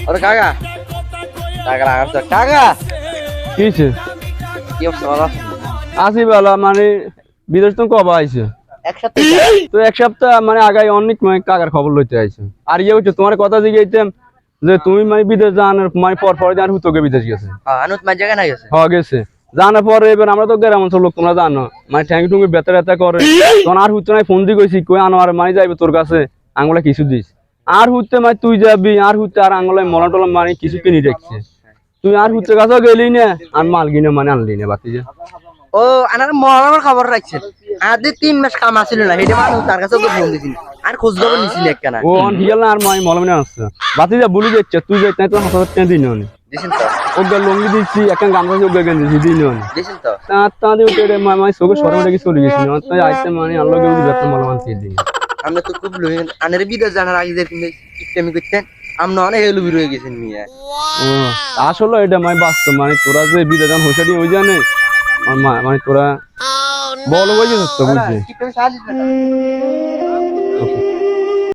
ওরে কাকা কাকা লাগাচ্ছে কাকা কি হয়েছে? কি অবস্থা ভালো আছেন? আসি বেলা মানে বিদেশ তো কবে আইছে? এক সপ্তাহ তো এক সপ্তাহ মানে আগাই অনেক মানে কাকার খবর লইতে আইছে। আর ইয়ে হচ্ছে তোমার কথা জিজ্ঞাইতাম যে তুমি মানে বিদেশ যান মানে পর জান হুতোকে বিদেশ গেছে। আনুত মার জায়গা নাই গেছে হওয়া গেছে জানার পরে এবার আমরা তো গ্রাম অঞ্চল লোক তোমরা জানো মানে ঠ্যাঙ্গি টুঙ্গি বেতা বেতা করে তখন আর হুতো নাই ফোন দিয়ে কইছি কই আনোয়ার মানে যাইবে তোর কাছে আঙুলে কিছু দিস আর হুতে মানে তুই যাবি আর হুতে আর আঙুলে মলম টলম মানে কিছু কিনে রাখছে তুই আর হুতে কাছেও গেলি না আর মাল কিনে মানে আনলি না বাতি যে ও আনার মহলার খবর রাখছেন আর যে 3 মাস কাম আসিল না হেডে মানুষ তার কাছে ওকে ফোন দিছিল আর খোঁজ খবর নিছিল একখানা ও অন হিয়াল না আর মানে মলম না আসছে বাতি যা বলি যাচ্ছে তুই যাইতে তো 7000 টাকা দিন নি দিছেন তো ওকে লঙ্গি দিচ্ছি একটা গামছা ওকে গেঞ্জি দিন নি দিছেন তো তাতে উঠে মানে চোখে সরে উঠে চলে গেছিল তাই আইসে মানে আল্লাহ কেউ বেতন মলম আনতে দিন আমরা তো খুব লোহেন আনের বিদেশ জানার আগে যে তুমি কিপটেমি করতেন আমরা অনেক এলুবি রয়ে গেছেন মিয়া ও আসলে এটা মানে বাস্তব মানে তোরা যে বিদেশন হোসাটি ওই জানে মানে তোরা বল হয়ে গেছিস তো বুঝছি কিপটেমি সাহায্য